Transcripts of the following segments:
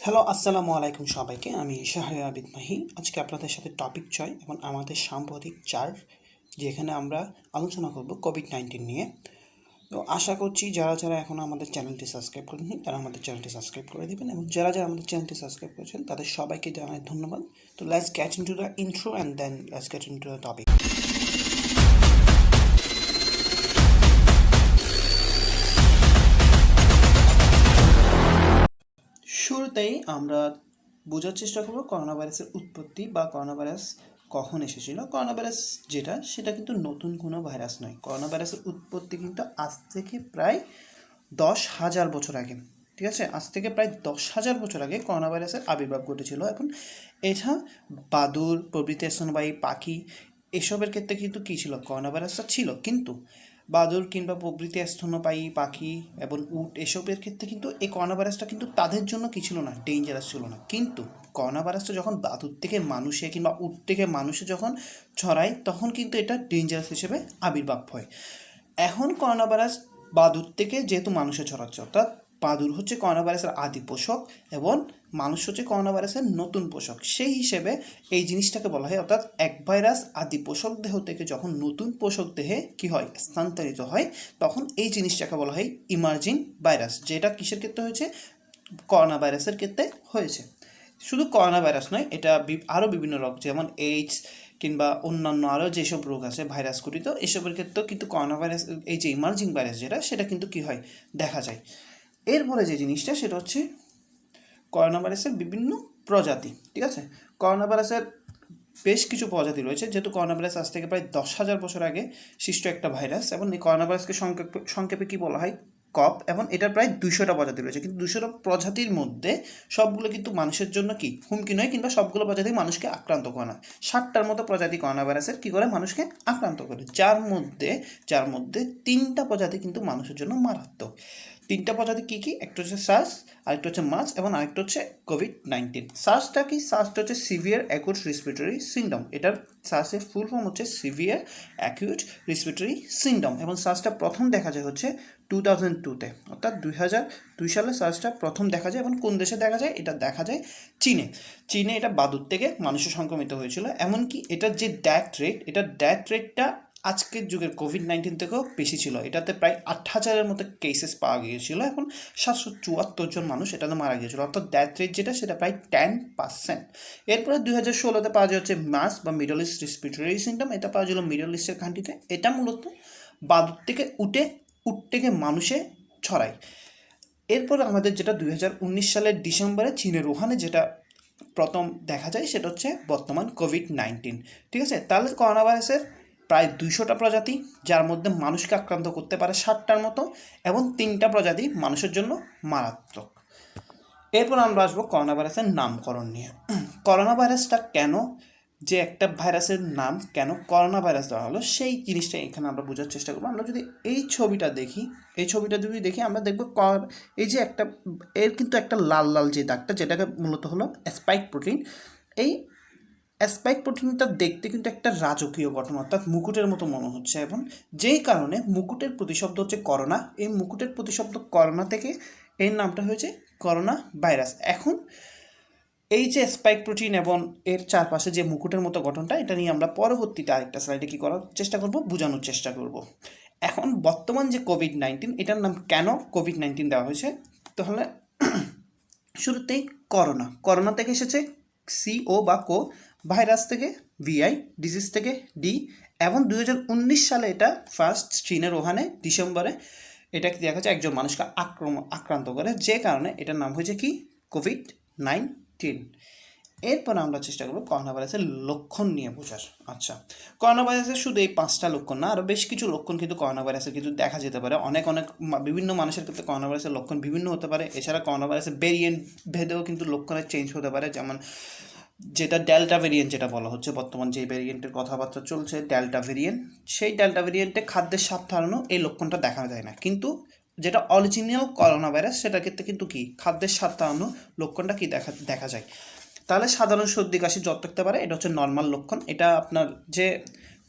Hello, আসসালামু আলাইকুম সবাইকে। আমি শাহরিয়ার আবিদ মাহি। আজকে আপনাদের সাথে টপিক জয় এবং আমাদের সাম্প্রতিক যেখানে আমরা আলোচনা করব কোভিড-19 নিয়ে। তো আশা করছি যারা এখনও আমাদের চ্যানেলটি সাবস্ক্রাইব করেননি তারা আমাদের চ্যানেলটি সাবস্ক্রাইব করে দেবেন, এবং যারা আমাদের চ্যানেলটি সাবস্ক্রাইব করেছেন তাদের সবাইকে জানাই ধন্যবাদ। তো let's get into the intro and then let's get into the topic. শুরুতেই আমরা বোঝার চেষ্টা করব করোনা ভাইরাসের উৎপত্তি বা করোনা ভাইরাস কখন এসেছিল। করোনা ভাইরাস সেটা কিন্তু নতুন কোনো ভাইরাস নয়। করোনা ভাইরাসের উৎপত্তি কিন্তু আজ থেকে প্রায় 10,000 বছর আগে, ঠিক আছে, আজ থেকে প্রায় 10,000 বছর আগে করোনা ভাইরাসের আবির্ভাব ঘটেছিল। এখন এটা বাদুড় প্রভৃতি স্তন্যপায়ী পাখি এসবের ক্ষেত্রে কিন্তু কী ছিল, করোনা ভাইরাসটা ছিল, কিন্তু বাদুড় কিংবা প্রভৃতি স্তন্যপায়ী পাখি এবং উট এসবের ক্ষেত্রে কিন্তু এই করোনা ভাইরাসটা কিন্তু তাদের জন্য কী ছিল না, ডেঞ্জারাস ছিল না। কিন্তু করোনা ভাইরাসটা যখন বাদুড় থেকে মানুষে কিংবা উট থেকে মানুষে যখন ছড়ায় তখন কিন্তু এটা ডেঞ্জারাস হিসেবে আবির্ভাব হয়। এখন করোনা ভাইরাস বাদুড় থেকে যেহেতু মানুষে ছড়াচ্ছে, অর্থাৎ বাদুড় হচ্ছে করোনা ভাইরাসের আদি পোষক এবং মানুষ হচ্ছে করোনা ভাইরাসের নতুন পোষক, সেই হিসেবে এই জিনিসটাকে বলা হয়, অর্থাৎ এক ভাইরাস আদি পোষক দেহ থেকে যখন নতুন পোষক দেহে কি হয়, স্থানান্তরিত হয়, তখন এই জিনিসটাকে বলা হয় ইমার্জিং ভাইরাস, যেটা কিসের ক্ষেত্রে হয়েছে, করোনা ভাইরাসের ক্ষেত্রে হয়েছে। শুধু করোনা ভাইরাস নয়, এটা আরও বিভিন্ন রোগ যেমন এইডস কিংবা অন্যান্য আরও যেসব রোগ আছে ভাইরাস ঘটিত, এসবের ক্ষেত্রেও কিন্তু করোনা ভাইরাস, এই যে ইমার্জিং ভাইরাস সেটা কিন্তু কী হয়, দেখা যায়। এরপরে যে জিনিসটা সেটা হচ্ছে করোনা ভাইরাসের বিভিন্ন প্রজাতি, ঠিক আছে। করোনা ভাইরাসের বেশ কিছু প্রজাতি রয়েছে, যেহেতু করোনা ভাইরাস আজ থেকে প্রায় 10,000 বছর আগে সৃষ্ট একটা ভাইরাস, এবং এই করোনা ভাইরাসকে সংক্ষেপে কী বলা হয়, কপ, এবং এটার প্রায় 200টা প্রজাতি রয়েছে। কিন্তু 200টা প্রজাতির মধ্যে সবগুলো কিন্তু মানুষের জন্য কি হুমকি নয়, কিংবা সবগুলো প্রজাতি মানুষকে আক্রান্ত করে না। 60টার মতো প্রজাতি করোনা ভাইরাসের কী করে মানুষকে আক্রান্ত করে, যার মধ্যে 3টা প্রজাতি কিন্তু মানুষের জন্য মারাত্মক। 3টা প্রজাতি কী কী, একটা হচ্ছে সার্স, আরেকটা হচ্ছে মার্স, এবং আরেকটা হচ্ছে কোভিড-19। সার্সটা কি, সার্সটা হচ্ছে সিভিয়ার অ্যাকিউট রেসপিরেটরি সিন্ড্রোম। এটার সার্সের ফুল ফর্ম হচ্ছে সিভিয়ার অ্যাকিউট রেসপিরেটরি সিন্ড্রোম, এবং সার্সটা প্রথম দেখা যায় হচ্ছে 2002-তে, অর্থাৎ 2002 সালে সার্সটা প্রথম দেখা যায়। এবং কোন দেশে দেখা যায়, এটা দেখা যায় চীনে এটা বাদুড় থেকে মানুষে সংক্রমিত হয়েছিল। এমনকি এটার যে ডেথ রেটটা আজকের যুগের কোভিড-19 থেকেও বেশি ছিল। এটাতে প্রায় 8,000-এর মতো কেসেস পাওয়া গিয়েছিল, এখন 774 জন মানুষ এটাতে মারা গিয়েছিল, অর্থাৎ ডেথ রেট সেটা প্রায় 10%। এরপরে 2016-তে পাওয়া যায় হচ্ছে মার্স বা মিডল ইস্ট রেসপিরেটরি সিন্ড্রোম। এটা পাওয়া গেল মিডল ইস্টের কান্ট্রিতে। এটা মূলত বাদুড় থেকে উট থেকে মানুষে ছড়ায়। এরপর আমাদের যেটা 2019 সালের ডিসেম্বরে চীনের উহানে যেটা প্রথম দেখা যায়, সেটা হচ্ছে বর্তমান কোভিড-19, ঠিক আছে। তাহলে করোনা ভাইরাসের প্রায় 200টা প্রজাতি, যার মধ্যে মানুষকে আক্রান্ত করতে পারে 60টার মতো, এবং 3টা প্রজাতি মানুষের জন্য মারাত্মক। এরপর আমরা আসবো করোনা ভাইরাসের নামকরণ নিয়ে। করোনা ভাইরাসটা কেন, যে একটা ভাইরাসের নাম কেন করোনা ভাইরাস দেওয়া হলো, সেই জিনিসটা এখানে আমরা বোঝার চেষ্টা করবো। আমরা যদি এই ছবিটা যদি দেখি আমরা দেখবো এই যে এর কিন্তু একটা লাল যে দাগটা, যেটাকে মূলত হলো স্পাইক প্রোটিন। এই স্পাইক প্রোটিনটা দেখতে কিন্তু একটা রাজকীয় গঠন, অর্থাৎ মুকুটের মতো মনে হচ্ছে, এবং যেই কারণে মুকুটের প্রতিশব্দ হচ্ছে করোনা। এই মুকুটের প্রতিশব্দ করোনা থেকে এর নামটা হয়েছে করোনা ভাইরাস। এখন এই যে স্পাইক প্রোটিন এবং এর চারপাশে যে মুকুটের মতো গঠনটা, এটা নিয়ে আমরা পরবর্তীতে আরেকটা স্লাইডে কী করার চেষ্টা করব, বোঝানোর চেষ্টা করব। এখন বর্তমান যে কোভিড-19, এটার নাম কেন কোভিড-19 দেওয়া হয়েছে, তাহলে শুরুতেই করোনা থেকে এসেছে CO বা কো, ভাইরাস থেকে VI, ডিজিজ থেকে D, এবং 2019 সালে এটা ফার্স্ট চীনের ওহানে ডিসেম্বরে এটা দেখা যায় একজন মানুষকে আক্রান্ত করে, যে কারণে এটার নাম হয়েছে কি কোভিড-19। এরপর আমরা চেষ্টা করবো করোনা ভাইরাসের লক্ষণ নিয়ে বোঝার। আচ্ছা, করোনা ভাইরাসের শুধু এই 5টা লক্ষণ না, আরও বেশ কিছু লক্ষণ কিন্তু করোনা ভাইরাসের কিন্তু দেখা যেতে পারে। অনেক বিভিন্ন মানুষের ক্ষেত্রে করোনা ভাইরাসের লক্ষণ বিভিন্ন হতে পারে। এছাড়া করোনা ভাইরাসের ভেরিয়েন্ট ভেদেও কিন্তু লক্ষণের চেঞ্জ হতে পারে, যেমন যেটা ডেল্টা ভেরিয়েন্ট যেটা বলা হচ্ছে, বর্তমান যে ভেরিয়েন্টের কথাবার্তা চলছে ডেল্টা ভেরিয়েন্ট, সেই ডেল্টা ভেরিয়েন্টে খাদ্যের স্বাদ হারানো এই লক্ষণটা দেখা যায় না, কিন্তু যেটা অরিজিনাল করোনা ভাইরাস সেটার ক্ষেত্রে কিন্তু কি খাদ্যের স্বাদ হারানো লক্ষণটা কি দেখা যায়। তাহলে সাধারণ সর্দি কাশি জ্বর থাকতে পারে, এটা হচ্ছে নর্মাল লক্ষণ। এটা আপনার যে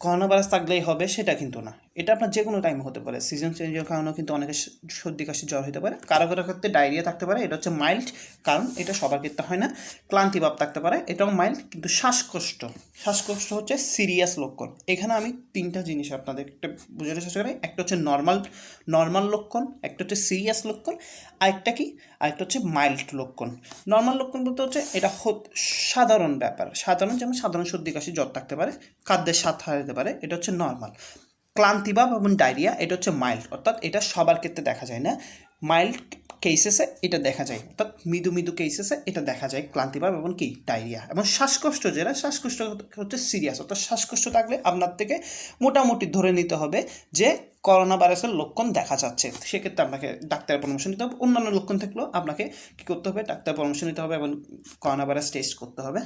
করোনা ভাইরাস থাকলেই হবে সেটা কিন্তু না, এটা আপনার যে কোনো টাইমে হতে পারে, সিজন চেঞ্জের কারণেও কিন্তু অনেকের সর্দি কাশি জ্বর হতে পারে, কারো কারো ক্ষেত্রে ডায়রিয়া থাকতে পারে, এটা হচ্ছে মাইল্ড, কারণ এটা সবার ক্ষেত্রে হয় না। ক্লান্তি ভাব থাকতে পারে, এটাও মাইল্ড। কিন্তু শ্বাসকষ্ট, শ্বাসকষ্ট হচ্ছে সিরিয়াস লক্ষণ। এখানে আমি তিনটা জিনিস আপনাদের একটা বোঝানোর চেষ্টা করি। একটা হচ্ছে নর্মাল লক্ষণ, একটা হচ্ছে সিরিয়াস লক্ষণ, আরেকটা কি, আরেকটা হচ্ছে মাইল্ড লক্ষণ। নর্মাল লক্ষণ বলতে হচ্ছে এটা সাধারণ ব্যাপার, সাধারণ, যেমন সাধারণ সর্দি কাশি জ্বর থাকতে পারে, খাদ্যের স্বাদ হারাতে পারে, এটা হচ্ছে নর্মাল। ক্লান্তিভাব এবং ডায়রিয়া এটা হচ্ছে মাইল্ড, অর্থাৎ এটা সবার ক্ষেত্রে দেখা যায় না। মাইল্ড কেসেসে এটা দেখা যায়, অর্থাৎ মৃদু কেসেসে এটা দেখা যায় ক্লান্তিভাব এবং কি ডায়রিয়া। এবং শ্বাসকষ্ট, যেটা শ্বাসকষ্ট হচ্ছে সিরিয়াস, অর্থাৎ শ্বাসকষ্ট থাকলে আপনার থেকে মোটামুটি ধরে নিতে হবে যে করোনা ভাইরাসের লক্ষণ দেখা যাচ্ছে। সেক্ষেত্রে আপনাকে ডাক্তারের পরামর্শ নিতে হবে। অন্যান্য লক্ষণ থাকলেও আপনাকে কী করতে হবে, ডাক্তারের পরামর্শ নিতে হবে এবং করোনা ভাইরাস টেস্ট করতে হবে।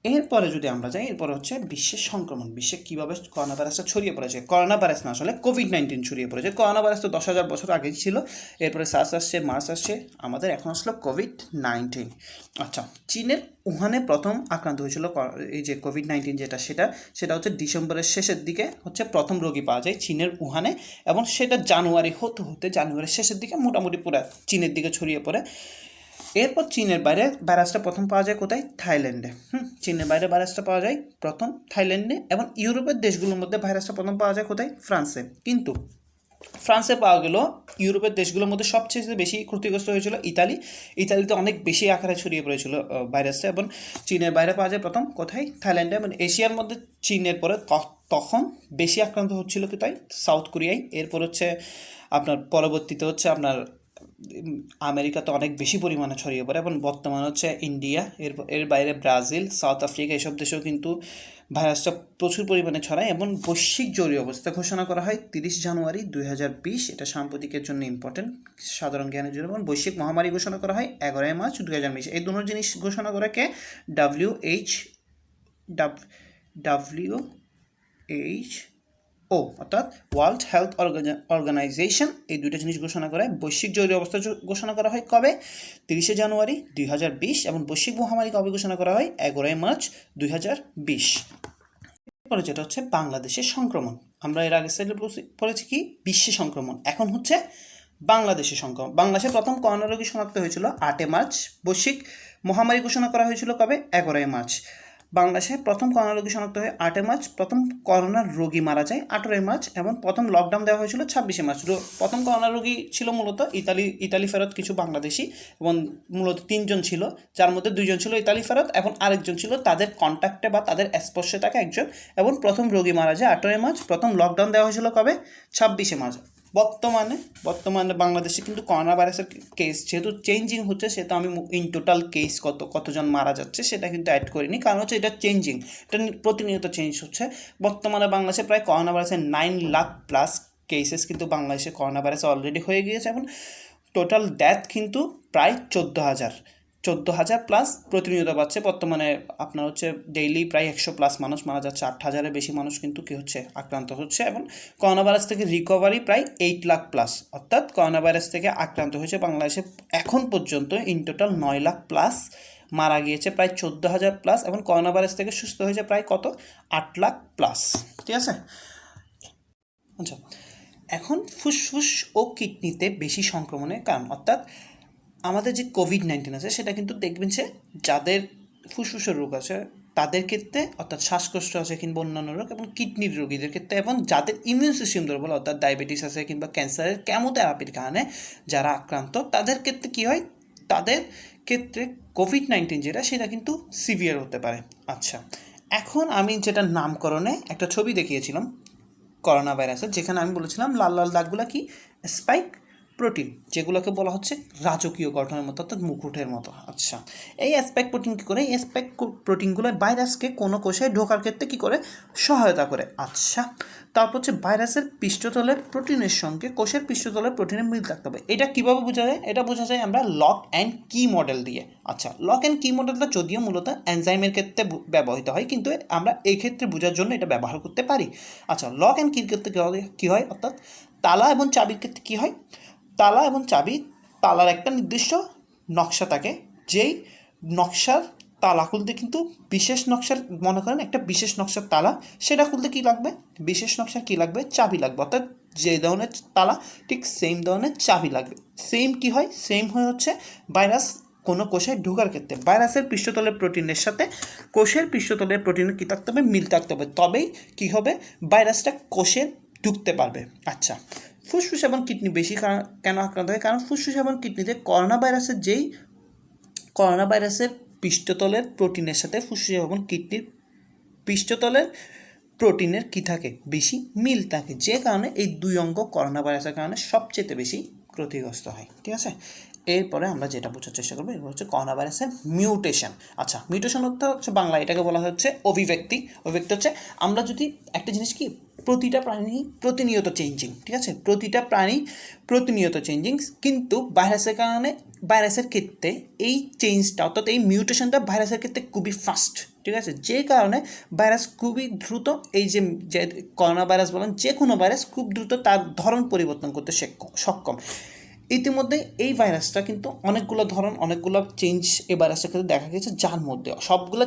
এরপরে যদি আমরা যাই, এরপরে হচ্ছে বিশ্বের সংক্রমণ, বিশ্বে কীভাবে করোনা ভাইরাসটা ছড়িয়ে পড়েছে। করোনা ভাইরাস না, আসলে কোভিড-19 ছড়িয়ে পড়েছে। করোনা ভাইরাস তো 10,000 বছর আগেই ছিল, এরপরে সার্স আসছে, মার্স আসছে, আমাদের এখন আসলো কোভিড-19। আচ্ছা, চীনের উহানে প্রথম আক্রান্ত হয়েছিল এই যে কোভিড-19 যেটা, সেটা হচ্ছে ডিসেম্বরের শেষের দিকে হচ্ছে প্রথম রোগী পাওয়া যায় চীনের উহানে, এবং সেটা জানুয়ারির শেষের দিকে মোটামুটি পুরো চীনের দিকে ছড়িয়ে পড়ে। এরপর চীনের বাইরে ভাইরাসটা প্রথম পাওয়া যায় কোথায়, থাইল্যান্ডে। চীনের বাইরে ভাইরাসটা পাওয়া যায় প্রথম থাইল্যান্ডে, এবং ইউরোপের দেশগুলোর মধ্যে ভাইরাসটা প্রথম পাওয়া যায় কোথায়, ফ্রান্সে। কিন্তু ফ্রান্সে পাওয়া গেল, ইউরোপের দেশগুলোর মধ্যে সবচেয়ে বেশি ক্ষতিগ্রস্ত হয়েছিল ইতালিতে অনেক বেশি আকারে ছড়িয়ে পড়েছিল ভাইরাসটা। এবং চীনের বাইরে পাওয়া যায় প্রথম কোথায়, থাইল্যান্ডে। মানে এশিয়ার মধ্যে চীনের পরে তখন বেশি আক্রান্ত হচ্ছিল কোথায়, সাউথ কোরিয়ায়। এরপর হচ্ছে আপনার পরবর্তীতে হচ্ছে আপনার আমেরিকাতে অনেক বেশি পরিমাণে ছড়িয়ে পড়ে, এবং বর্তমানে হচ্ছে ইন্ডিয়া, এর বাইরে ব্রাজিল, সাউথ আফ্রিকা, এসব দেশেও কিন্তু ভাইরাসটা প্রচুর পরিমাণে ছড়ায়। এবং বৈশ্বিক জরুরি অবস্থা ঘোষণা করা হয় 30 জানুয়ারি 2020। এটা সাম্প্রতিকের জন্য ইম্পর্টেন্ট, সাধারণ জ্ঞানের জন্য। এবং বৈশ্বিক মহামারী ঘোষণা করা হয় 11 মার্চ 2020। এই দুটো জিনিস ঘোষণা করে কে, WHO, অর্থাৎ ওয়ার্ল্ড হেলথ অর্গানাইজেশন। এই দুইটা জিনিস ঘোষণা করে। বৈশ্বিক জরুরি অবস্থা ঘোষণা করা হয় কবে, 30 জানুয়ারি 2020, এবং বৈশ্বিক মহামারী কবে ঘোষণা করা হয়, 11 মার্চ 2020। এরপরে যেটা হচ্ছে বাংলাদেশের সংক্রমণ, আমরা এর আগে সাইডে পড়েছি কি, বিশ্বে সংক্রমণ। এখন হচ্ছে বাংলাদেশের সংক্রমণ। বাংলাদেশে প্রথম করোনা রোগী শনাক্ত হয়েছিল 8 মার্চ। বৈশ্বিক মহামারী ঘোষণা করা হয়েছিল কবে, 11 মার্চ। বাংলাদেশে প্রথম করোনা রোগী শনাক্ত হয় 8 মার্চ, প্রথম করোনার রোগী মারা যায় 18 মার্চ, এবং প্রথম লকডাউন দেওয়া হয়েছিল 26 মার্চ। প্রথম করোনা রোগী ছিল মূলত ইতালি ফেরত কিছু বাংলাদেশি, এবং মূলত 3 জন ছিল, যার মধ্যে 2 জন ছিল ইতালি ফেরত, এবং আরেকজন ছিল তাদের কন্ট্যাক্টে বা তাদের স্পর্শে থাকা একজন। এবং প্রথম রোগী মারা যায় 18 মার্চ, প্রথম লকডাউন দেওয়া হয়েছিল কবে, 26 মার্চ। বর্তমানে বাংলাদেশে কিন্তু করোনা ভাইরাসের কেস যেহেতু চেঞ্জিং হচ্ছে, সেহেতু আমি ইন টোটাল কেস কতজন মারা যাচ্ছে সেটা কিন্তু অ্যাড করিনি, কারণ হচ্ছে এটা চেঞ্জিং, এটা প্রতিনিয়ত চেঞ্জ হচ্ছে। বর্তমানে বাংলাদেশে প্রায় করোনা ভাইরাসের 9 লাখ প্লাস কেসেস কিন্তু বাংলাদেশে করোনা ভাইরাসে অলরেডি হয়ে গিয়েছে, এবং টোটাল ডেথ কিন্তু প্রায় 14,000 প্লাস প্রতিনিয়ত পাচ্ছে। বর্তমানে আপনার হচ্ছে ডেইলি প্রায় 100 প্লাস মানুষ মারা যাচ্ছে, 8,000-এর বেশি মানুষ কিন্তু কী হচ্ছে, আক্রান্ত হচ্ছে। এবং করোনা ভাইরাস থেকে রিকভারি প্রায় 8 লাখ প্লাস, অর্থাৎ করোনা ভাইরাস থেকে আক্রান্ত হয়েছে বাংলাদেশে এখন পর্যন্ত ইন টোটাল 9 লাখ প্লাস, মারা গিয়েছে প্রায় 14,000 প্লাস, এবং করোনা ভাইরাস থেকে সুস্থ হয়েছে প্রায় কত, 8 লাখ প্লাস। ঠিক আছে। আচ্ছা, এখন ফুসফুস ও কিডনিতে বেশি সংক্রমণের কারণ, অর্থাৎ আমাদের যে কোভিড-19 আছে সেটা কিন্তু দেখবেন যে যাদের ফুসফুসের রোগ আছে তাদের ক্ষেত্রে, অর্থাৎ শ্বাসকষ্ট আছে কিংবা অন্যান্য রোগ, এবং কিডনির রোগীদের ক্ষেত্রে, এবং যাদের ইমিউন সিস্টেম দুর্বল, অর্থাৎ ডায়াবেটিস আছে কিংবা ক্যান্সারের কেমোথেরাপির কারণে যারা আক্রান্ত, তাদের ক্ষেত্রে কী হয়, তাদের ক্ষেত্রে কোভিড-19 যেটা সেটা কিন্তু সিভিয়ার হতে পারে। আচ্ছা, এখন আমি যেটা নামকরণে একটা ছবি দেখিয়েছিলাম করোনা ভাইরাসের, যেখানে আমি বলেছিলাম লাল লাল দাগগুলো কি, স্পাইক প্রোটিন, যেগুলোকে বলা হচ্ছে রাজকীয় গঠনের মতো, অর্থাৎ মুকুটের মতো। আচ্ছা, এই স্পাইক প্রোটিন কী করে, এই স্পাইক প্রোটিনগুলো ভাইরাসকে কোনো কোষে ঢোকার ক্ষেত্রে কী করে, সহায়তা করে। আচ্ছা, তারপর হচ্ছে ভাইরাসের পৃষ্ঠতলের প্রোটিনের সঙ্গে কোষের পৃষ্ঠতলের প্রোটিনের মিল থাকতে হবে। এটা কীভাবে বোঝা যায়, এটা বোঝা যায় আমরা লক অ্যান্ড কি মডেল দিয়ে। আচ্ছা, লক অ্যান্ড কি মডেলটা যদিও মূলত এনজাইমের ক্ষেত্রে ব্যবহৃত হয়, কিন্তু আমরা এই ক্ষেত্রে বোঝার জন্য এটা ব্যবহার করতে পারি। আচ্ছা, লক অ্যান্ড কির ক্ষেত্রে কী হয়, অর্থাৎ তালা এবং চাবির ক্ষেত্রে কী হয়, তালা এবং চাবি, তালার একটা নির্দিষ্ট নকশা থাকে, যেই নকশার তালা খুলতে কিন্তু বিশেষ নকশার, মনে করেন একটা বিশেষ নকশার তালা, সেটা খুলতে কী লাগবে, বিশেষ নকশার কী লাগবে, চাবি লাগবে। অর্থাৎ যে ধরনের তালা ঠিক সেম ধরনের চাবি লাগবে। সেম কী হয়, সেম হয়ে হচ্ছে ভাইরাস কোনো কোষে ঢোকার ক্ষেত্রে ভাইরাসের পৃষ্ঠতলের প্রোটিনের সাথে কোষের পৃষ্ঠতলের প্রোটিনের কী থাকতে হবে, মিল থাকতে হবে, তবেই কী হবে, ভাইরাসটা কোষে ঢুকতে পারবে। আচ্ছা, ফুসফুস এবং কিডনি বেশি কেন আক্রান্ত হয়? কারণ ফুসফুস এবং কিডনিতে করোনা ভাইরাসের পৃষ্ঠতলের প্রোটিনের সাথে ফুসফুস এবং কিডনির পৃষ্ঠতলের প্রোটিনের কী থাকে, বেশি মিল থাকে, যে কারণে এই দুই অঙ্গ করোনা ভাইরাসের কারণে সবচেয়ে বেশি ক্ষতিগ্রস্ত হয়। ঠিক আছে, এরপরে আমরা যেটা বোঝার চেষ্টা করবো এরপর হচ্ছে করোনা ভাইরাসের মিউটেশন। আচ্ছা, মিউটেশন হচ্ছে বাংলা, এটাকে বলা হচ্ছে অভিব্যক্তি। অভিব্যক্তি হচ্ছে আমরা যদি একটা জিনিস কি, প্রতিটা প্রাণী প্রতিনিয়ত চেঞ্জিং, ঠিক আছে, প্রতিটা প্রাণী প্রতিনিয়ত চেঞ্জিং, কিন্তু ভাইরাসের কারণে ভাইরাসের ক্ষেত্রে এই চেঞ্জটা অর্থাৎ এই মিউটেশনটা ভাইরাসের ক্ষেত্রে খুবই ফাস্ট। ঠিক আছে, যে কারণে ভাইরাস খুবই দ্রুত, এই যে করোনা ভাইরাস বলেন যে কোনো ভাইরাস খুব দ্রুত তার ধরন পরিবর্তন করতে সক্ষম। ইতিমধ্যে এই ভাইরাসটা কিন্তু অনেকগুলো ধরন, অনেকগুলো চেঞ্জ এই ভাইরাসটার ক্ষেত্রে দেখা গেছে, যার মধ্যে সবগুলো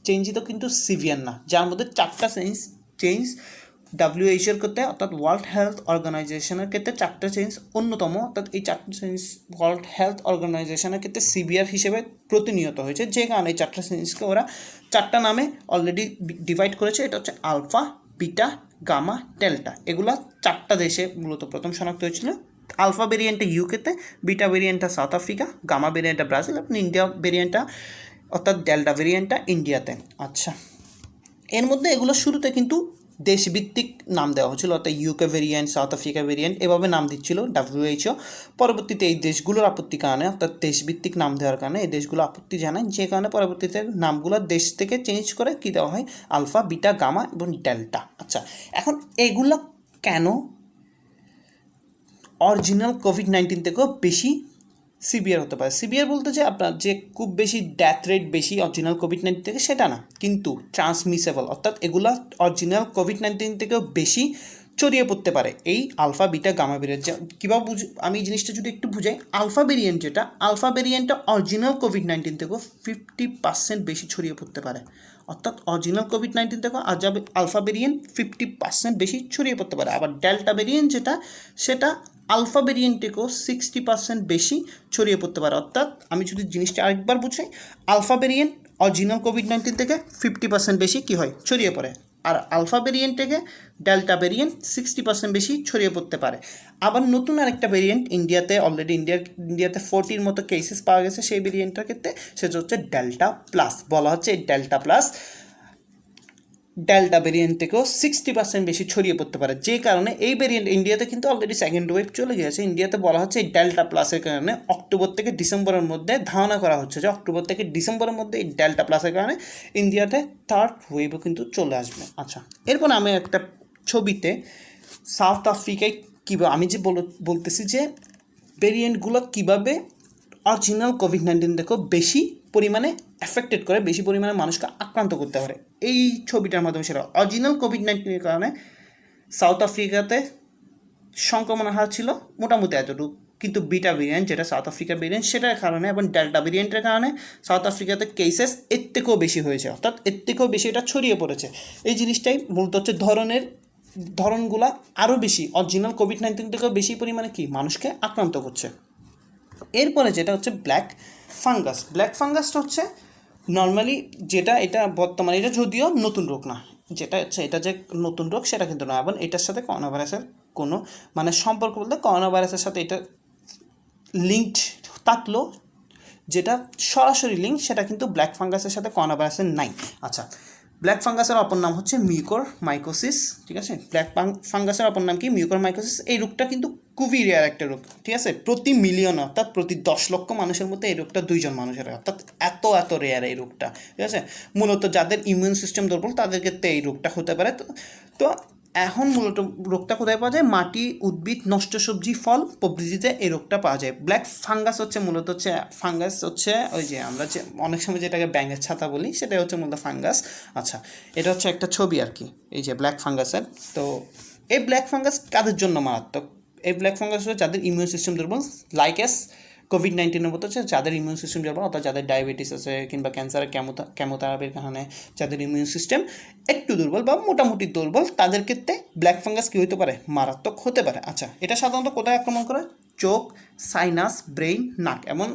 চেঞ্জই তো কিন্তু সিভিয়ার না, যার মধ্যে 4টা চেঞ্জ WHO-এর ক্ষেত্রে অর্থাৎ ওয়ার্ল্ড হেলথ অর্গানাইজেশনের ক্ষেত্রে 4টা চেঞ্জ অন্যতম, অর্থাৎ এই 4টা চেঞ্জ ওয়ার্ল্ড হেলথ অর্গানাইজেশনের ক্ষেত্রে সিভিয়ার হিসেবে প্রতিনিয়ত হয়েছে, যে কারণে এই 4টা চেঞ্জকে ওরা 4টা নামে অলরেডি ডিভাইড করেছে। এটা হচ্ছে আলফা, বিটা, গামা, ডেল্টা। এগুলা 4টা দেশে মূলত প্রথম শনাক্ত হয়েছিল। আলফা ভেরিয়েন্টটা ইউকেতে, বিটা ভেরিয়েন্টটা সাউথ আফ্রিকা, গামা ভেরিয়েন্টটা ব্রাজিল এবং ইন্ডিয়া ভেরিয়েন্টটা অর্থাৎ ডেল্টা ভেরিয়েন্টটা ইন্ডিয়াতে। আচ্ছা, এর মধ্যে এগুলো শুরুতে কিন্তু দেশভিত্তিক নাম দেওয়া হচ্ছিল, অর্থাৎ UK variant, south Africa variant এভাবে নাম দিচ্ছিল WHO। পরবর্তীতে এই দেশগুলোর আপত্তির কারণে, অর্থাৎ দেশভিত্তিক নাম দেওয়ার কারণে এই দেশগুলো আপত্তি জানায়, যে কারণে পরবর্তীতে নামগুলো দেশ থেকে চেঞ্জ করে কী দেওয়া হয়, আলফা, বিটা, গামা এবং ডেল্টা। আচ্ছা, এখন এগুলো কেন অরিজিনাল কোভিড-19 থেকেও বেশি সিভিয়ার হতে পারে? সিভিয়ার বলতে যে আপনার যে খুব বেশি ডেথ রেট বেশি অরিজিনাল কোভিড-19 থেকে সেটা না, কিন্তু ট্রান্সমিসেবল, অর্থাৎ এগুলা অরিজিনাল কোভিড-19 থেকেও বেশি ছড়িয়ে পড়তে পারে এই আলফা, বিটা, গামা ভেরিয়েন্ট। কীভাবে আমি এই জিনিসটা যদি একটু বুঝাই, আলফা ভেরিয়েন্টটা অরিজিনাল কোভিড-19 থেকেও 50% বেশি ছড়িয়ে পড়তে পারে, অর্থাৎ অরিজিনাল কোভিড-19 থেকেও আলফা ভেরিয়েন্ট 50% বেশি ছড়িয়ে পড়তে পারে। আবার ডেল্টা ভেরিয়েন্ট সেটা আলফা ভেরিয়েন্ট থেকেও 60% বেশি ছড়িয়ে পড়তে পারে। অর্থাৎ আমি যদি জিনিসটা আরেকবার বুঝাই, আলফা ভেরিয়েন্ট অরিজিনাল কোভিড-19 থেকে 50% বেশি কী হয়, ছড়িয়ে পড়ে, আর আলফা ভেরিয়েন্ট থেকে ডেল্টা ভেরিয়েন্ট 60% বেশি ছড়িয়ে পড়তে পারে। আবার নতুন আরেকটা ভেরিয়েন্ট ইন্ডিয়াতে অলরেডি ইন্ডিয়াতে 40 মতো কেসেস পাওয়া গেছে সেই ভেরিয়েন্টটার ক্ষেত্রে, সেটা হচ্ছে ডেল্টা প্লাস। বলা হচ্ছে এই ডেল্টা ভেরিয়েন্ট থেকেও 60% বেশি ছড়িয়ে পড়তে পারে, যে কারণে এই ভেরিয়েন্ট ইন্ডিয়াতে কিন্তু অলরেডি সেকেন্ড ওয়েভ চলে গিয়েছে। ইন্ডিয়াতে বলা হচ্ছে এই ডেল্টা প্লাসের কারণে অক্টোবর থেকে ডিসেম্বরের মধ্যে ধারণা করা হচ্ছে যে অক্টোবর থেকে ডিসেম্বরের মধ্যে এই ডেল্টা প্লাসের কারণে ইন্ডিয়াতে থার্ড ওয়েভও কিন্তু চলে আসবে। আচ্ছা, এরপর আমি একটা ছবিতে সাউথ আফ্রিকায় কীভাবে, আমি যে বলতেছি যে ভেরিয়েন্টগুলো কীভাবে অরিজিনাল কোভিড-19 থেকেও বেশি পরিমাণে এফেক্টেড করে, বেশি পরিমাণে মানুষকে আক্রান্ত করতে পারে, এই ছবিটার মাধ্যমে সেটা অরিজিনাল কোভিড-19-এর কারণে সাউথ আফ্রিকাতে সংক্রমণের হার ছিল মোটামুটি এতটুকু, কিন্তু বিটা ভেরিয়েন্ট যেটা সাউথ আফ্রিকার ভেরিয়েন্ট সেটার কারণে এবং ডেল্টা ভেরিয়েন্টের কারণে সাউথ আফ্রিকাতে কেসেস এর থেকেও বেশি হয়েছে, অর্থাৎ এর থেকেও বেশি এটা ছড়িয়ে পড়েছে। এই জিনিসটাই মূলত হচ্ছে ধরনগুলো আরও বেশি অরিজিনাল কোভিড-19 থেকেও বেশি পরিমাণে কি মানুষকে আক্রান্ত করছে। এরপরে যেটা হচ্ছে ব্ল্যাক ফাঙ্গাসটা হচ্ছে নর্মালি এটা বর্তমানে এটা যদিও নতুন রোগ না, এটা যে নতুন রোগ সেটা কিন্তু না, এবং এটার সাথে করোনা ভাইরাসের কোনো সম্পর্ক বলতে করোনা ভাইরাসের সাথে এটা লিঙ্কড থাকলেও যেটা সরাসরি লিঙ্ক সেটা কিন্তু ব্ল্যাক ফাঙ্গাসের সাথে করোনা ভাইরাসের নাই। আচ্ছা, ব্ল্যাক ফাঙ্গাসের অপর নাম হচ্ছে মিউকরমাইকোসিস। ঠিক আছে, ব্ল্যাক ফাঙ্গাসের অপর নাম কি, মিউকরমাইকোসিস। এই রোগটা কিন্তু খুবই রেয়ার একটা রোগ। ঠিক আছে, প্রতি মিলিয়ন অর্থাৎ প্রতি 10 লক্ষ মানুষের মধ্যে এই রোগটা 2 জন মানুষের, অর্থাৎ এত রেয়ার এই রোগটা। ঠিক আছে, মূলত যাদের ইমিউন সিস্টেম দুর্বল তাদের ক্ষেত্রে এই রোগটা হতে পারে। তো এখন মূলত রোগটা কোথায় পাওয়া যায়, মাটি, উদ্ভিদ, নষ্ট সবজি, ফল প্রভৃতিতে এই রোগটা পাওয়া যায়। ব্ল্যাক ফাঙ্গাস হচ্ছে মূলত ওই যে আমরা যে অনেক সময় যেটাকে ব্যাঙের ছাতা বলি সেটাই হচ্ছে মূলত ফাঙ্গাস। আচ্ছা, এটা হচ্ছে একটা ছবি আর কি, এই যে ব্ল্যাক ফাঙ্গাসের। তো এই ব্ল্যাক ফাঙ্গাস কাদের জন্য মারাত্মক? এই ব্ল্যাক ফাঙ্গাস হচ্ছে যাদের ইমিউন সিস্টেম দুর্বল, লাইক কোভিড-19 মতো হচ্ছে যাদের ইমিউন সিস্টেম দুর্বল, অর্থাৎ যাদের ডায়াবেটিস আছে কিংবা ক্যান্সারের কেমোথেরাপির কারণে যাদের ইমিউন সিস্টেম একটু দুর্বল বা মোটামুটি দুর্বল, তাদের ক্ষেত্রে ব্ল্যাক ফাঙ্গাস কী হতে পারে, মারাত্মক হতে পারে। আচ্ছা, এটা সাধারণত কোথায় আক্রমণ করে? চোখ, সাইনাস, ব্রেইন, নাক। এমন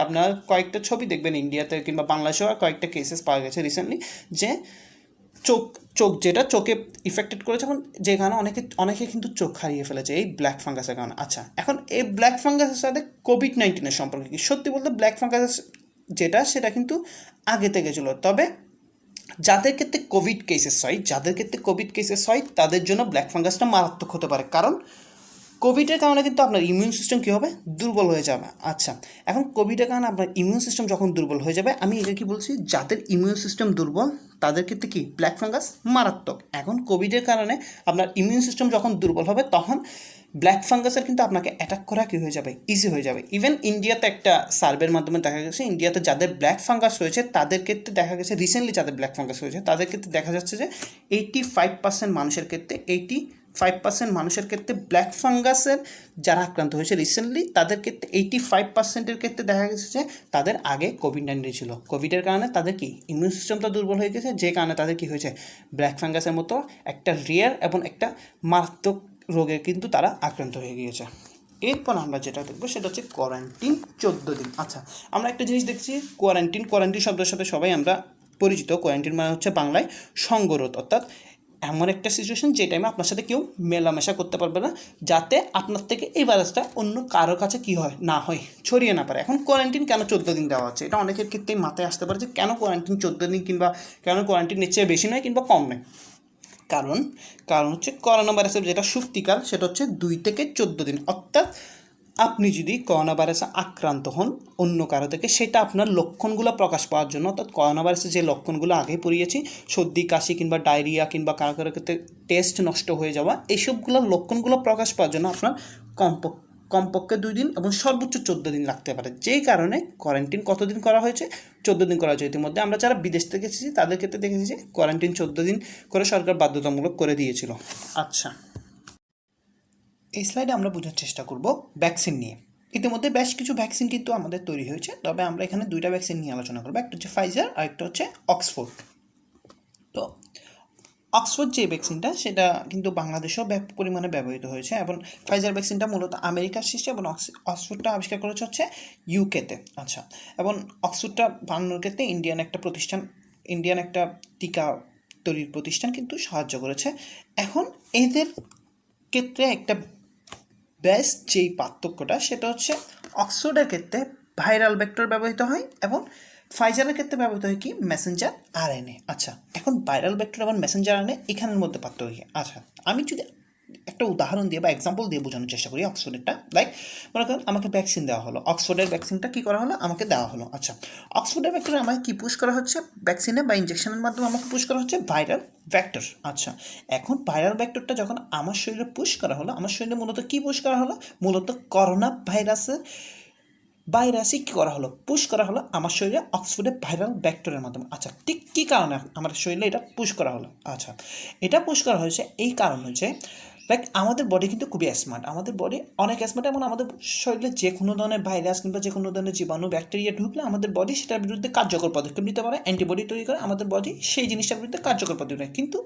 আপনার কয়েকটা ছবি দেখবেন ইন্ডিয়াতে কিংবা বাংলাদেশেও কয়েকটা কেসেস পাওয়া গেছে রিসেন্টলি, যে চোখ চোখ যেটা চোখে ইফেক্টেড করেছে, এবং যেখানে অনেকে কিন্তু চোখ হারিয়ে ফেলেছে এই ব্ল্যাক ফাঙ্গাসের কারণে। আচ্ছা, এখন এই ব্ল্যাক ফাঙ্গাসের সাথে কোভিড-19 সম্পর্কে কি? সত্যি বলতে ব্ল্যাক ফাঙ্গাস যেটা সেটা কিন্তু আগে থেকে ছিল, তবে যাদের ক্ষেত্রে কোভিড কেসেস হয় তাদের জন্য ব্ল্যাক ফাঙ্গাসটা মারাত্মক হতে পারে, কারণ কোভিডের কারণে কিন্তু আপনার ইমিউন সিস্টেম কী হবে, দুর্বল হয়ে যাবে। আচ্ছা, এখন কোভিডের কারণে আপনার ইমিউন সিস্টেম যখন দুর্বল হয়ে যাবে, আমি এটা কি বলছি, যাদের ইমিউন সিস্টেম দুর্বল তাদের ক্ষেত্রে কি ব্ল্যাক ফাঙ্গাস মারাত্মক। এখন কোভিডের কারণে আপনার ইমিউন সিস্টেম যখন দুর্বল হবে, তখন ব্ল্যাক ফাঙ্গাসের কিন্তু আপনাকে অ্যাটাক করা কী হয়ে যাবে, ইজি হয়ে যাবে। ইভেন ইন্ডিয়াতে একটা সার্ভের মাধ্যমে দেখা গেছে, ইন্ডিয়াতে যাদের ব্ল্যাক ফাঙ্গাস হয়েছে তাদের ক্ষেত্রে দেখা গেছে, রিসেন্টলি যাদের ব্ল্যাক ফাঙ্গাস হয়েছে তাদের ক্ষেত্রে দেখা যাচ্ছে যে 85% মানুষের ক্ষেত্রে 85% ক্ষেত্রে ব্ল্যাক ফাঙ্গাসের যারা আক্রান্ত হয়েছে রিসেন্টলি, তাদের ক্ষেত্রে 85%-এর ক্ষেত্রে দেখা গেছে যে তাদের আগে কোভিড-19 ছিল। কোভিডের কারণে তাদের কি ইমিউন সিস্টেমটা দুর্বল হয়ে গেছে, যে কারণে তাদের কি হয়েছে, ব্ল্যাক ফাঙ্গাসের মতো একটা রিয়ার এবং একটা মারাত্মক রোগে কিন্তু তারা আক্রান্ত হয়ে গিয়েছে। এরপর আমরা যেটা দেখবো সেটা হচ্ছে কোয়ারেন্টিন 14 দিন। আচ্ছা, আমরা একটা জিনিস দেখছি, কোয়ারেন্টিন শব্দের সাথে সবাই আমরা পরিচিত। কোয়ারেন্টিন মানে হচ্ছে বাংলায় সঙ্গরোধ, অর্থাৎ এমন একটা সিচুয়েশন যে টাইমে আপনার সাথে কেউ মেলামেশা করতে পারবে না, যাতে আপনার থেকে এই ভাইরাসটা অন্য কারোর কাছে কী হয় না হয়, ছড়িয়ে না পারে। এখন কোয়ারেন্টিন কেন 14 দিন দেওয়া হচ্ছে, এটা অনেকের ক্ষেত্রেই মাথায় আসতে পারে যে কেন কোয়ারেন্টিন 14 দিন, কিংবা কেন কোয়ারেন্টিনের চেয়ে বেশি নয় কিংবা কম নয়। কারণ হচ্ছে করোনা ভাইরাসের যেটা শক্তিকাল সেটা হচ্ছে 2 থেকে 14 দিন, অর্থাৎ আপনি যদি করোনা ভাইরাসে আক্রান্ত হন অন্য কারো থেকে, সেটা আপনার লক্ষণগুলো প্রকাশ পাওয়ার জন্য, অর্থাৎ করোনা ভাইরাসের যে লক্ষণগুলো আগে পড়িয়েছি, সর্দি, কাশি কিংবা ডায়রিয়া কিংবা কারো কারো ক্ষেত্রে টেস্ট নষ্ট হয়ে যাওয়া, এইসবগুলো লক্ষণগুলো প্রকাশ পাওয়ার জন্য আপনার কমপক্ষে 2 দিন এবং সর্বোচ্চ 14 দিন লাগতে পারে। যেই কারণে কোয়ারেন্টিন কতদিন করা হয়েছে, 14 দিন করা হয়েছে। ইতিমধ্যে আমরা যারা বিদেশ থেকে এসেছি তাদের ক্ষেত্রে দেখেছি যে কোয়ারেন্টিন 14 দিন করে সরকার বাধ্যতামূলক করে দিয়েছিল। আচ্ছা, এই স্লাইডে আমরা বোঝার চেষ্টা করব ভ্যাকসিন নিয়ে। ইতিমধ্যে বেশ কিছু ভ্যাকসিন কিন্তু আমাদের তৈরি হয়েছে, তবে আমরা এখানে 2টা ভ্যাকসিন নিয়ে আলোচনা করবো। একটা হচ্ছে ফাইজার আর একটা হচ্ছে অক্সফোর্ড। তো অক্সফোর্ড যে ভ্যাকসিনটা সেটা কিন্তু বাংলাদেশেও ব্যাপক পরিমাণে ব্যবহৃত হয়েছে, এবং ফাইজার ভ্যাকসিনটা মূলত আমেরিকার সৃষ্টি, এবং অক্সফোর্ডটা আবিষ্কার করেছে হচ্ছে ইউকেতে। আচ্ছা, এবং অক্সফোর্ডটা বানানোর ক্ষেত্রে ইন্ডিয়ান একটা টিকা তৈরির প্রতিষ্ঠান কিন্তু সাহায্য করেছে। এখন এদের ক্ষেত্রে একটা বেস্ট যেই পার্থক্যটা সেটা হচ্ছে অক্সফোর্ডের ক্ষেত্রে ভাইরাল ভেক্টর ব্যবহৃত হয় এবং ফাইজারের ক্ষেত্রে ব্যবহৃত হয় কি, মেসেঞ্জার আরএনএ। আচ্ছা, এখন ভাইরাল ভেক্টর এবং মেসেঞ্জার আরএনএ এখানের মধ্যে পার্থক্য কি? আচ্ছা, আমি যদি একটা উদাহরণ দিয়ে বা এক্সাম্পল দিয়ে বোঝানোর চেষ্টা করি অক্সফোর্ডেরটা, লাইক মনে করেন আমাকে ভ্যাকসিন দেওয়া হলো, অক্সফোর্ডের ভ্যাকসিনটা কী করা হলো, আমাকে দেওয়া হলো। আচ্ছা, অক্সফোর্ডের ভ্যাক্টরে আমাকে কী পুশ করা হচ্ছে, ভ্যাকসিনে বা ইঞ্জেকশনের মাধ্যমে আমাকে পুশ করা হচ্ছে ভাইরাল ভ্যাক্টর। আচ্ছা, এখন ভাইরাল ভ্যাক্টরটা যখন আমার শরীরে পুশ করা হলো, আমার শরীরে মূলত কী পুশ করা হলো, মূলত করোনা ভাইরাসই কী করা হলো, পুশ করা হলো আমার শরীরে অক্সফোর্ডের ভাইরাল ভ্যাক্টরের মাধ্যমে। আচ্ছা, ঠিক কী কারণে আমার শরীরে এটা পুশ করা হলো? আচ্ছা, এটা পুশ করা হয়েছে এই কারণে যে লাইক আমাদের বডি কিন্তু খুবই স্মার্ট, আমাদের বডি অনেক স্মার্ট, এবং আমাদের শরীরে যে কোনো ধরনের ভাইরাস কিংবা যে কোনো ধরনের জীবাণু ব্যাকটেরিয়া ঢুকলে আমাদের বডি সেটার বিরুদ্ধে কার্যকর পদক্ষেপ নিতে পারে, অ্যান্টিবডি তৈরি করে আমাদের বডি সেই জিনিসটার বিরুদ্ধে কার্যকর পদক্ষেপ নেয়। কিন্তু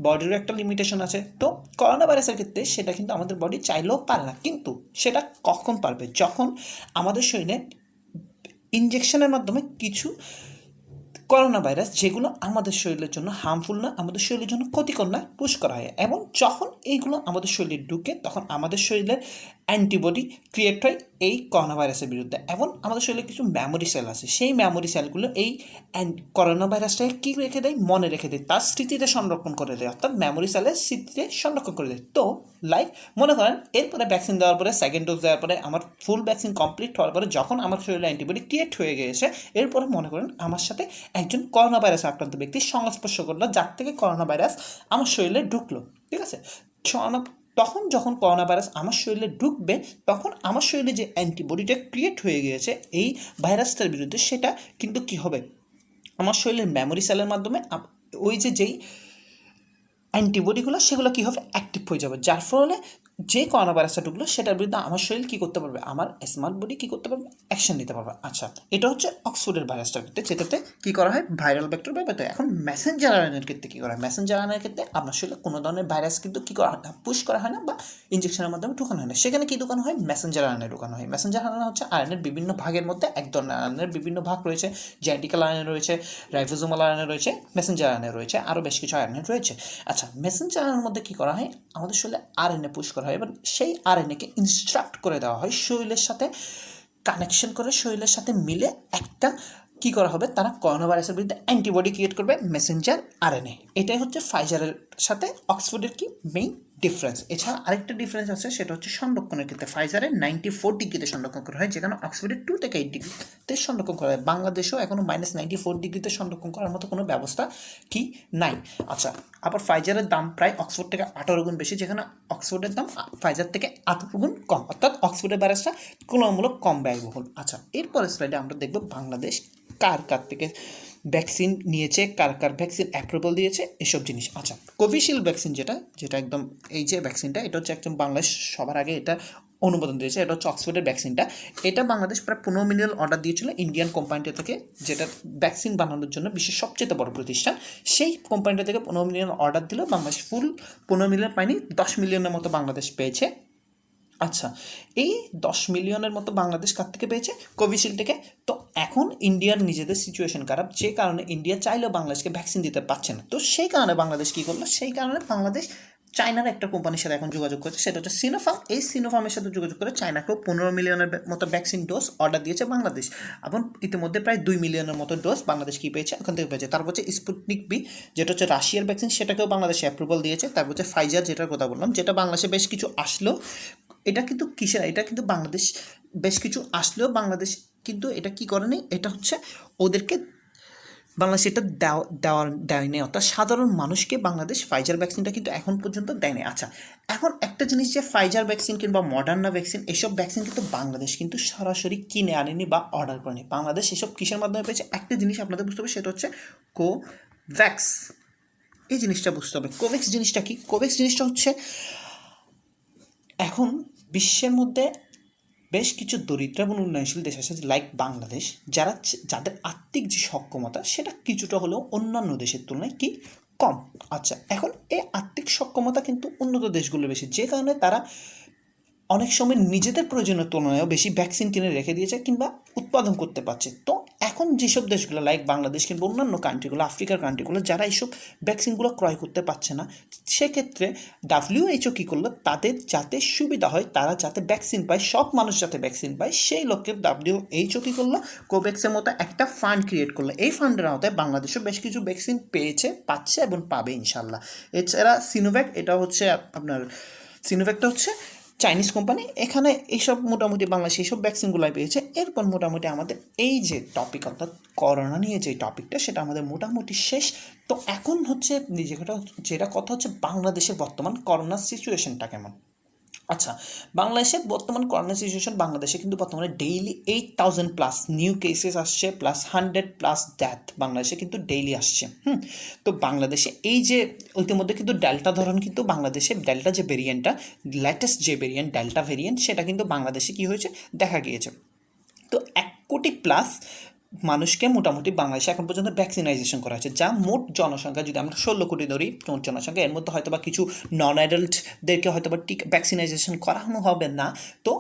বডিরও একটা লিমিটেশন আছে। তো করোনা ভাইরাসের ক্ষেত্রে সেটা কিন্তু আমাদের বডি চাইলেও পারে না, কিন্তু সেটা কখন পারবে, যখন আমাদের শরীরে ইনজেকশনের মাধ্যমে কিছু করোনা ভাইরাস যেগুলো আমাদের শরীরের জন্য হার্মফুল না, আমাদের শরীরের জন্য ক্ষতিকর না, পুশ করা হয়, এবং যখন এইগুলো আমাদের শরীরে ঢুকে তখন আমাদের শরীরের অ্যান্টিবডি ক্রিয়েট হয় এই করোনা ভাইরাসের বিরুদ্ধে, এবং আমাদের শরীরে কিছু মেমোরি সেল আছে, সেই মেমোরি সেলগুলো এই করোনা ভাইরাসটাকে কী রেখে দেয়, মনে রেখে দেয়, তার স্মৃতিতে সংরক্ষণ করে দেয়, অর্থাৎ মেমোরি সেলের স্মৃতিতে সংরক্ষণ করে দেয়। তো লাইক মনে করেন এরপরে ভ্যাকসিন দেওয়ার পরে, সেকেন্ড ডোজ দেওয়ার পরে, আমার ফুল ভ্যাকসিন কমপ্লিট হওয়ার পরে যখন আমার শরীরে অ্যান্টিবডি ক্রিয়েট হয়ে গিয়েছে, এরপরে মনে করেন আমার সাথে একজন করোনা ভাইরাস আক্রান্ত ব্যক্তির সংস্পর্শ করলো, যার থেকে করোনা ভাইরাস আমার শরীরে ঢুকলো, ঠিক আছে। তখন যখন করোনা ভাইরাস আমার শরীরে ঢুকবে, তখন আমার শরীরে যে অ্যান্টিবডিটা ক্রিয়েট হয়ে গিয়েছে এই ভাইরাসটার বিরুদ্ধে, সেটা কিন্তু কী হবে, আমার শরীরের মেমোরি সেলের মাধ্যমে ওই যেই অ্যান্টিবডিগুলো সেগুলো কী হবে, অ্যাক্টিভ হয়ে যাবে, যার ফলে যে করোনা ভাইরাসটা ঢুকলো সেটার বিরুদ্ধে আমার শরীর কী করতে পারবে, আমার স্মার্ট বডি কী করতে পারবে, অ্যাকশন নিতে পারবে। আচ্ছা, এটা হচ্ছে অক্সফোর্ডের ভাইরাসটার ক্ষেত্রে, যেটাতে কী করা হয়, ভাইরাল ভেক্টর ব্যবহৃত হয়। এখন মেসেঞ্জার আরএনএর ক্ষেত্রে কী করা হয়, মেসেঞ্জার আরএনএর ক্ষেত্রে আপনার শরীরে কোনো ধরনের ভাইরাস কিন্তু কী করা হয় না, পুশ করা হয় না বা ইঞ্জেকশনের মাধ্যমে ঢুকানো হয় না। সেখানে কী ঢুকানো হয়, মেসেঞ্জার আরএনএ ঢুকানো হয়। মেসেঞ্জার আরএনএ হচ্ছে আরএনএর বিভিন্ন ভাগের মধ্যে এক ধরনের, আরএনএর বিভিন্ন ভাগ রয়েছে, জেনেটিক্যাল আরএনএ রয়েছে, রাইবোজোমাল আরএনএ রয়েছে, মেসেঞ্জার আরএনএ রয়েছে, আরও বেশ কিছু আরএনএ রয়েছে। আচ্ছা, মেসেঞ্জার আরএনএর মধ্যে কী করা হয়, আমাদের শরীরে আরএনএ পুশ করা হয় এবং সেই আরএনএকে ইনস্ট্রাক্ট করে দেওয়া হয় শরীরের সাথে কানেকশন করে, শরীরের সাথে মিলে একটা কী করা হবে, তারা করোনা ভাইরাসের বিরুদ্ধে অ্যান্টিবডি ক্রিয়েট করবে, মেসেঞ্জার আরএনএ। এটাই হচ্ছে ফাইজারের সাথে অক্সফোর্ডের কি মেইন ডিফারেন্স। এছাড়া আরেকটা ডিফারেন্স আছে, সেটা হচ্ছে সংরক্ষণের ক্ষেত্রে। ফাইজারের 94 ডিগ্রিতে সংরক্ষণ করা হয়, যেখানে অক্সফোর্ডের 2 থেকে 8 ডিগ্রিতে সংরক্ষণ করা হয়। বাংলাদেশেও এখনও -94 ডিগ্রিতে সংরক্ষণ করার মতো কোনো ব্যবস্থা কি নাই। আচ্ছা, আবার ফাইজারের দাম প্রায় অক্সফোর্ড থেকে 18 গুণ বেশি, যেখানে অক্সফোর্ডের দাম ফাইজার থেকে 18 গুণ কম, অর্থাৎ অক্সফোর্ডের ভাইরাসটা তুলনামূলক কম ব্যয়বহুল। আচ্ছা, এরপরের স্লাইডে আমরা দেখব বাংলাদেশ কার কার থেকে ভ্যাকসিন নিয়েছে, কার কার ভ্যাকসিন অ্যাপ্রুভাল দিয়েছে, এসব জিনিস। আচ্ছা, কোভিশিল্ড ভ্যাকসিন যেটা একদম এই যে ভ্যাকসিনটা, এটা হচ্ছে একদম বাংলাদেশ সবার আগে এটা অনুমোদন দিয়েছে। এটা হচ্ছে অক্সফোর্ডের ভ্যাকসিনটা। এটা বাংলাদেশ প্রায় 15 মিলিয়ন অর্ডার দিয়েছিল ইন্ডিয়ান কোম্পানিটা থেকে, যেটা ভ্যাকসিন বানানোর জন্য বিশ্বের সবচেয়ে বড় প্রতিষ্ঠান। সেই কোম্পানিটা থেকে 15 মিলিয়ন অর্ডার দিল, বাংলাদেশ ফুল 15 মিলিয়ন পায়নি, 10 মিলিয়নের মতো বাংলাদেশ পেয়েছে। আচ্ছা, এই 10 মিলিয়নের মতো বাংলাদেশ কার থেকে পেয়েছে, কোভিশিল্ড থেকে। তো এখন ইন্ডিয়ার নিজেদের সিচুয়েশন খারাপ, যে কারণে ইন্ডিয়া চাইলেও বাংলাদেশকে ভ্যাকসিন দিতে পারছে না। তো সেই কারণে বাংলাদেশ কী করলো, সেই কারণে বাংলাদেশ চায়নার একটা কোম্পানির সাথে এখন যোগাযোগ করছে, সেটা হচ্ছে সিনোফার্ম। এই সিনোফার্মের সাথে যোগাযোগ করে চায়নাকেও 15 মিলিয়নের মতো ভ্যাকসিন ডোজ অর্ডার দিয়েছে বাংলাদেশ। এবং ইতিমধ্যে প্রায় 2 মিলিয়নের মতো ডোজ বাংলাদেশ কী পেয়েছে, ওখান থেকে পেয়েছে। তারপর হচ্ছে স্পুটনিক বি, যেটা হচ্ছে রাশিয়ার ভ্যাকসিন, সেটাকেও বাংলাদেশে অ্যাপ্রুভাল দিয়েছে। তারপর হচ্ছে ফাইজার, যেটার কথা বললাম, যেটা বাংলাদেশে বেশ কিছু আসলো। এটা কিন্তু কিসের, এটা কিন্তু বাংলাদেশ বেশ কিছু আসলেও বাংলাদেশ কিন্তু এটা কী করেনি, এটা হচ্ছে ওদেরকে বাংলাদেশ এটা দেয়নি, অর্থাৎ সাধারণ মানুষকে বাংলাদেশ ফাইজার ভ্যাকসিনটা কিন্তু এখন পর্যন্ত দেয়নি। আচ্ছা, এখন একটা জিনিস, যে ফাইজার ভ্যাকসিন কিংবা মডার্না ভ্যাকসিন, এসব ভ্যাকসিন কিন্তু বাংলাদেশ কিন্তু সরাসরি কিনে আনেনি বা অর্ডার করেনি। বাংলাদেশ এসব কিসের মাধ্যমে পেয়েছে, একটা জিনিস আপনাদের বুঝতে হবে, সেটা হচ্ছে কোভ্যাক্স। এই জিনিসটা বুঝতে হবে। কোভ্যাক্স জিনিসটা কি, কোভ্যাক্স জিনিসটা হচ্ছে এখন বিশ্বের মধ্যে বেশ কিছু দরিদ্র এবং উন্নয়নশীল দেশ আছে লাইক বাংলাদেশ, যাদের আর্থিক যে সক্ষমতা সেটা কিছুটা হলেও অন্যান্য দেশের তুলনায় কি কম। আচ্ছা, এখন এই আর্থিক সক্ষমতা কিন্তু উন্নত দেশগুলো বেশি, যে কারণে তারা অনেক সময় নিজেদের প্রয়োজনের তুলনায়ও বেশি ভ্যাকসিন কিনে রেখে দিয়েছে কিংবা উৎপাদন করতে পারছে। তো এখন যেসব দেশগুলো লাইক বাংলাদেশ কিংবা অন্যান্য কান্ট্রিগুলো, আফ্রিকার কান্ট্রিগুলো, যারা এইসব ভ্যাকসিনগুলো ক্রয় করতে পারছে না, সেক্ষেত্রে WHO কী করলো, তাদের যাতে সুবিধা হয়, তারা যাতে ভ্যাকসিন পায়, সব মানুষ যাতে ভ্যাকসিন পায়, সেই লক্ষ্যে WHO কী করলো, কোভ্যাক্সের মতো একটা ফান্ড ক্রিয়েট করলো। এই ফান্ডের আওতায় বাংলাদেশও বেশ কিছু ভ্যাকসিন পেয়েছে, পাচ্ছে এবং পাবে ইনশাল্লাহ। এছাড়া সিনোভ্যাক, এটা হচ্ছে আপনার সিনোভ্যাকটা হচ্ছে চাইনিজ কোম্পানি, এখানে এইসব মোটামুটি বাংলাদেশে এইসব ভ্যাকসিনগুলোই পেয়েছে। এরপর মোটামুটি আমাদের এই যে টপিক, অর্থাৎ করোনা নিয়ে যে টপিকটা, সেটা আমাদের মোটামুটি শেষ। তো এখন হচ্ছে যেটা কথা হচ্ছে, বাংলাদেশের বর্তমান করোনার সিচুয়েশনটা কেমন। আচ্ছা, বাংলাদেশের বর্তমান করোনা সিচুয়েশন, বাংলাদেশে কিন্তু বর্তমানে ডেইলি 8000+ নিউ কেসেস আসছে, প্লাস 100+ ডেথ বাংলাদেশে কিন্তু ডেইলি আসছে। তো বাংলাদেশে এই যে ইতিমধ্যে কিন্তু ডেল্টা ধরন, কিন্তু বাংলাদেশে ডেল্টা যে ভেরিয়েন্টটা, লেটেস্ট যে ভেরিয়েন্ট ডেল্টা ভেরিয়েন্ট, সেটা কিন্তু বাংলাদেশে কী হয়েছে দেখা গিয়েছে। তো 1 কোটি প্লাস মানুষকে মোটামুটি বাংলাদেশে এখন পর্যন্ত ভ্যাকসিনাইজেশন করা হয়েছে, যা মোট জনসংখ্যা যদি আমরা 16 কোটি ধরি মোট জনসংখ্যা, এর মধ্যে হয়তো বা কিছু নন অ্যাডাল্টদেরকে হয়তো বা ভ্যাকসিনাইজেশন করানো হবে না। তো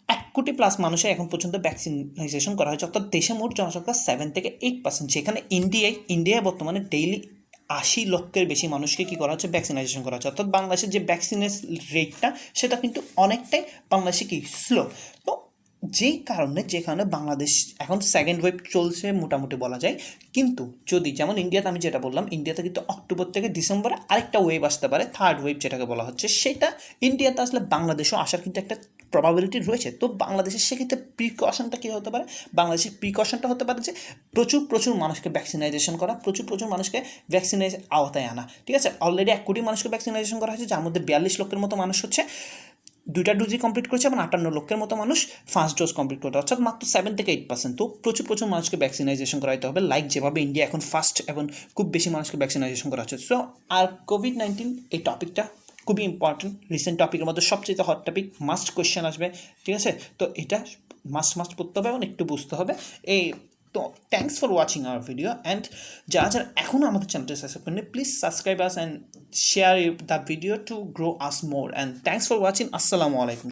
1 কোটি প্লাস মানুষের এখন পর্যন্ত ভ্যাকসিনাইজেশন করা হয়েছে, অর্থাৎ দেশে মোট জনসংখ্যা 7 থেকে 8%, যেখানে ইন্ডিয়ায় বর্তমানে ডেইলি 80 লক্ষের বেশি মানুষকে কী করা হচ্ছে, ভ্যাকসিনাইজেশন করা হচ্ছে। অর্থাৎ বাংলাদেশের যে ভ্যাকসিনের রেটটা, সেটা কিন্তু অনেকটাই বাংলাদেশে কি স্লো। তো যেখানে বাংলাদেশ এখন সেকেন্ড ওয়েভ চলছে মোটামুটি বলা যায়। কিন্তু যদি যেমন ইন্ডিয়াতে, আমি যেটা বললাম, ইন্ডিয়াতে কিন্তু অক্টোবর থেকে ডিসেম্বরে আরেকটা ওয়েভ আসতে পারে, থার্ড ওয়েভ যেটাকে বলা হচ্ছে, সেটা ইন্ডিয়াতে আসলে বাংলাদেশেও আসার কিন্তু একটা প্রবাবিলিটি রয়েছে। তো বাংলাদেশের সেক্ষেত্রে প্রিকশনটা কী হতে পারে, বাংলাদেশের প্রিকশনটা হতে পারে যে প্রচুর মানুষকে ভ্যাকসিনাইজেশন করা, প্রচুর মানুষকে ভ্যাকসিনের আওতায় আনা। ঠিক আছে, অলরেডি 1 কোটি মানুষকে ভ্যাকসিনাইজেশন করা হয়েছে, যার মধ্যে 42 লক্ষের মতো মানুষ হচ্ছে 2টা ডোজই কমপ্লিট করেছে, এবং 58 লক্ষের মতো মানুষ ফার্স্ট ডোজ কমপ্লিট করতে, অর্থাৎ মাত্র 7 থেকে 8%। তো প্রচুর মানুষকে ভ্যাকসিনাইজেশন করাইতে হবে, লাইক যেভাবে ইন্ডিয়া এখন ফার্স্ট এবং খুব বেশি মানুষকে ভ্যাকসিনাইজেশন করা হচ্ছে। সো আর কোভিড-19 এই টপিকটা খুবই ইম্পর্টেন্ট, রিসেন্ট টপিকের মধ্যে সবচেয়ে হট টপিক, মাস্ট কোয়েশ্চেন আসবে, ঠিক আছে? তো এটা মাস্ট পড়তে হবে এবং একটু বুঝতে হবে। এই তো thanks for watching hour video, and যারা যারা এখনও আমাদের চ্যানেলটি সাবস্ক্রাইব করেনি, please subscribe us and share the video to grow us more, and thanks for watching. আসসালামু আলাইকুম।